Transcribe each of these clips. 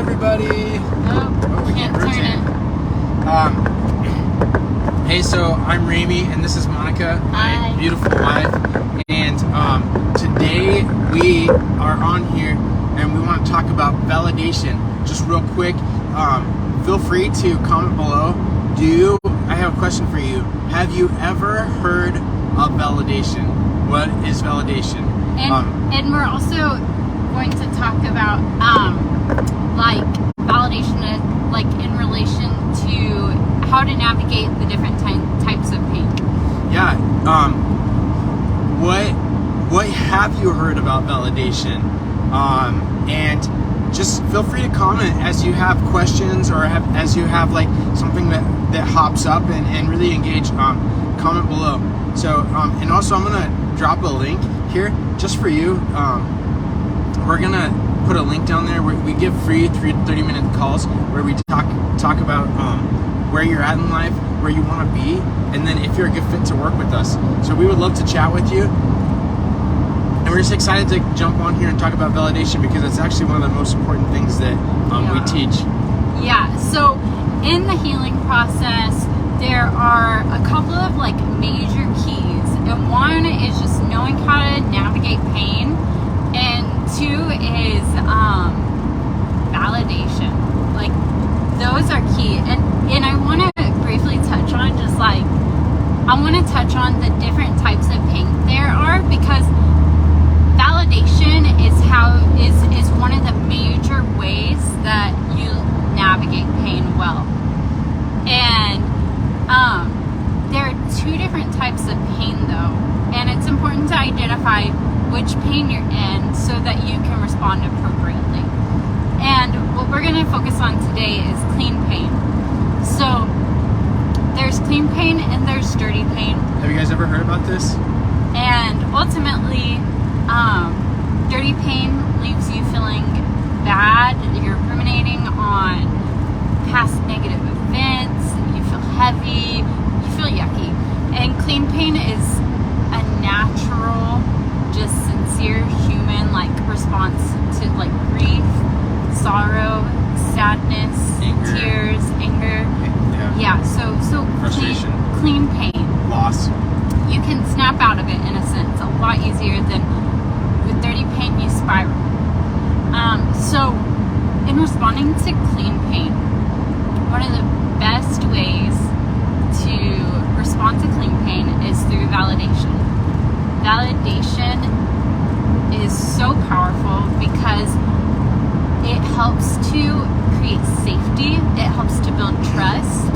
everybody. Oh, we can't rotate. turn it. Hey, so I'm Ramy, and this is Monica, my beautiful wife. And today we are on here, and we want to talk about validation. Just real quick, feel free to comment below. I have a question for you. Have you ever heard of validation? What is validation? And we're also going to talk about like validation like in relation to how to navigate the different types of pain. Yeah. What have you heard about validation? And just feel free to comment as you have questions or as you have like something that hops up and really engage. Comment below. So and also I'm gonna drop a link here just for you. We're gonna put a link down there where we give free 30-minute calls where we talk about where you're at in life, where you want to be, and then if you're a good fit to work with us. So we would love to chat with you, and we're just excited to jump on here and talk about validation because it's actually one of the most important things that we teach. Yeah, so in the healing process there are a couple of like major keys, and one is just knowing how to navigate pain, and two is validation. Like those are key, and I want to briefly touch on the different types of pain there are, because validation is one of the major ways that you navigate pain well. And there are two different types of pain though, and it's important to identify which pain you're in so that you can respond appropriately. And what we're going to focus on today is clean pain. So there's clean pain and there's dirty pain. Have you guys ever heard about this? And ultimately, dirty pain leaves you feeling bad. You're ruminating on past negative events. You feel heavy. You feel yucky. And clean pain is a natural, just sincere human like response to like grief, sorrow, sadness, tears, anger. Yeah. So frustration, clean pain, loss. You can snap out of it in a sense a lot easier than with dirty pain. You spiral. So in responding to clean pain, one of the best ways to respond to clean pain is through validation. Validation is so powerful because it helps to create safety. It helps to build trust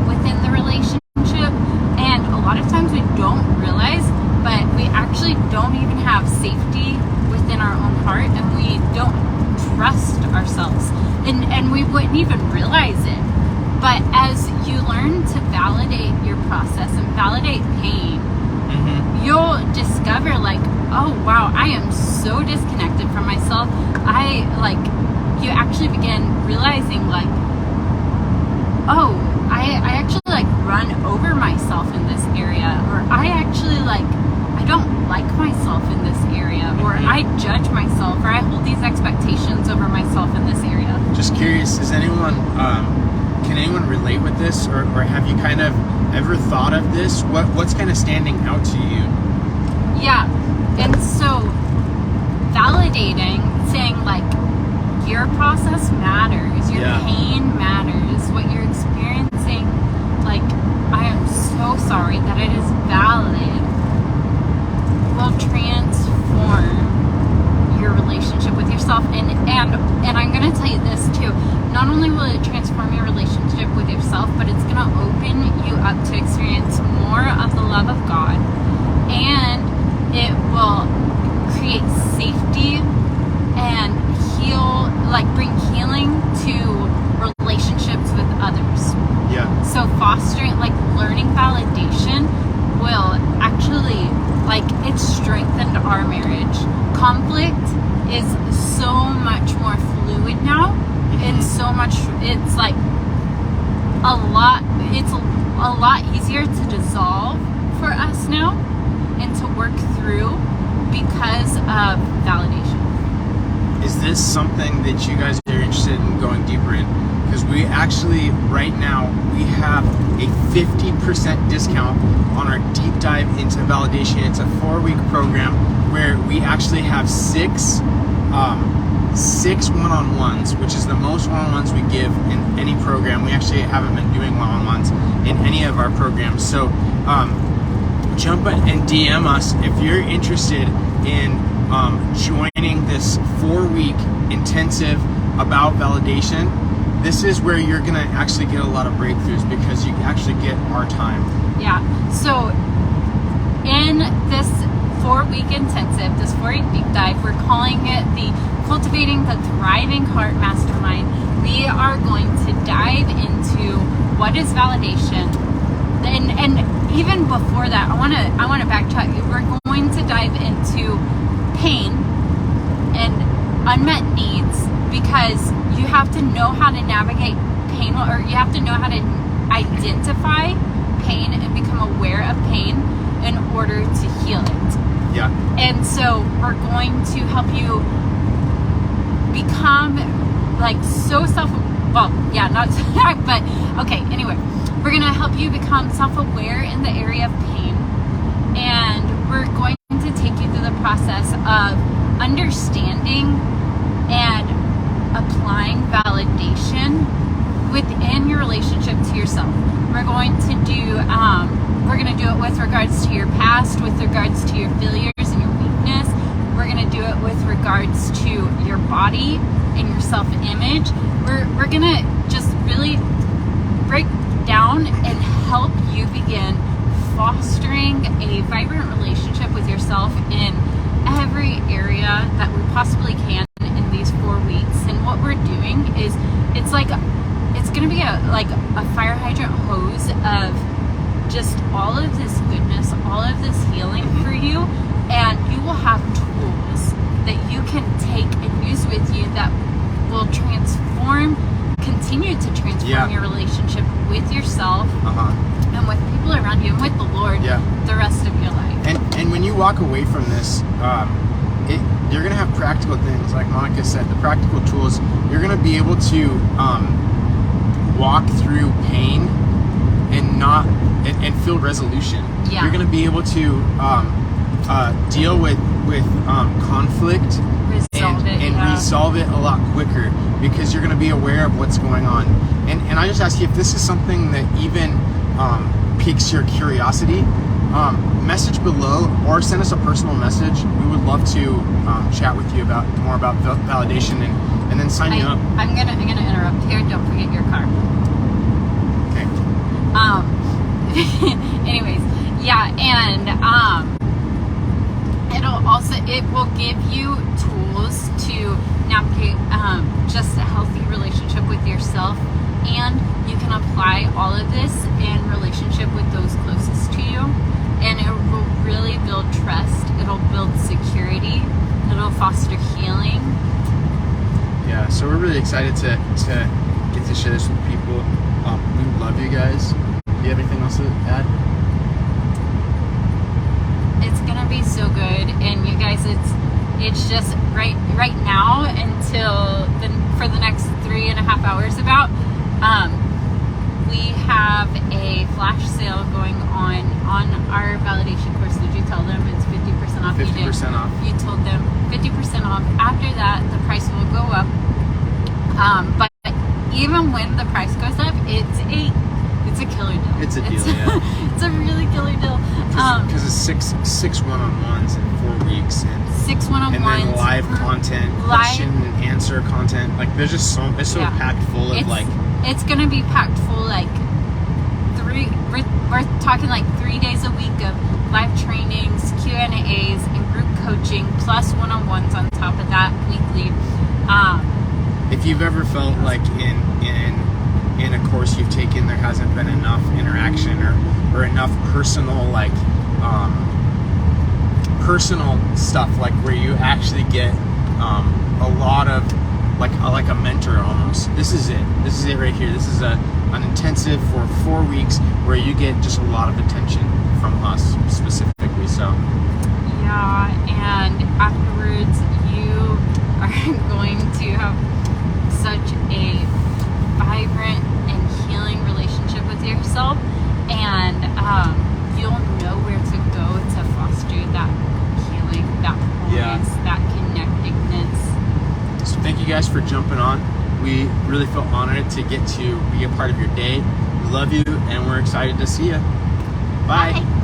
within the relationship. And a lot of times we don't realize, but we actually don't even have safety within our own heart, and we don't trust ourselves. And we wouldn't even realize it. But as you learn to validate your process and validate pain, you'll discover like, oh wow, I am so disconnected from myself. You actually begin realizing like, oh, I actually like run over myself in this area, or I actually like, I don't like myself in this area, or I judge myself, or I hold these expectations over myself in this area. Just curious, can anyone relate with this, or have you kind of ever thought of this? What's kind of standing out to you? Yeah, and so validating, saying like, your process matters, your pain matters, what you're experiencing, like, I am so sorry that it is valid, will transform your relationship with yourself. And I'm going to tell you this too, not only will it transform your relationship with yourself, but it's going to open you up to experience more of the love of God, and it will create safety and bring healing to relationships with others. Yeah. So fostering, like learning validation will actually, like, it's strengthened our marriage. Conflict is so much more fluid now. It's like it's a lot easier to dissolve for us now and to work through because of validation. Is this something that you guys are interested interested in going deeper in, because we actually right now we have a 50% discount on our deep dive into validation. It's a 4-week program where we actually have six one-on-ones, which is the most one-on-ones we give in any program. We actually haven't been doing one-on-ones in any of our programs. So jump and DM us if you're interested in joining this 4-week intensive about validation. This is where you're going to actually get a lot of breakthroughs, because you actually get our time. Yeah. So in this 4-week intensive, this 4-week deep dive, we're calling it the Cultivating the Thriving Heart Mastermind. We are going to dive into what is validation. And even before that, I want to backtrack. We're going to dive into pain and unmet needs, because you have to know how to navigate pain, or you have to know how to identify pain and become aware of pain in order to heal it. Yeah. And so we're going to help you become like so but okay, anyway, we're going to help you become self-aware in the area of pain, and we're going to take you through the process of understanding and applying validation within your relationship to yourself. We're going to do it with regards to your past, with regards to your failures and your weakness. We're going to do it with regards to your body and your self-image. We're going to just really break down and help you begin fostering a vibrant relationship with yourself in every area that we possibly can in these 4 weeks. And what we're doing is it's going to be a fire hydrant hose of just all of this goodness, all of this healing for you, and you will have tools that you can take and use with you that will continue to transform your relationship with yourself and with people around you and with the Lord the rest of your life. And when you walk away from this, you're going to have practical things, like Monica said, the practical tools. You're going to be able to walk through pain and feel resolution. Yeah. You're going to be able to deal with conflict and resolve it a lot quicker, because you're going to be aware of what's going on. And I just ask you, if this is something that even piques your curiosity, message below or send us a personal message. We would love to chat with you about more about validation and then sign you up. I'm gonna interrupt here. Don't forget your car. Okay. Anyways, and it will give you tools to navigate just a healthy relationship with yourself, and you can apply all of this in relationship with those closest to you, and it will really build trust. It'll build security. It'll foster healing. Yeah, so we're really excited to get to share this with people. We love you guys. Do you have anything else to add? It's gonna be so good, and you guys, it's just right now until for the next 3.5 hours about. We have a flash sale going on our validation course. Did you tell them it's 50% off? 50% off. You told them 50% off. After that, the price will go up. But even when the price goes up, it's a killer deal. It's a deal, yeah. It's a really killer deal. Because it's six one-on-ones in 4 weeks, and 6 one-on-ones, and then live content, question and answer content. Like there's just it's so packed full of It's gonna be packed full we're talking 3 days a week of live trainings, Q&As, and group coaching, plus one-on-ones on top of that weekly. If you've ever felt like in a course you've taken there hasn't been enough interaction or enough personal personal stuff, where you actually get a lot of like a mentor almost. This is it right here. This is an intensive for 4 weeks where you get just a lot of attention from us specifically. So and afterwards you are going to have such vibrant and healing relationship with yourself, and you'll know where to go to foster that healing, that wholeness, that connectedness. So thank you guys for jumping on. We really feel honored to get to be a part of your day. We love you, and we're excited to see you. Bye. Bye.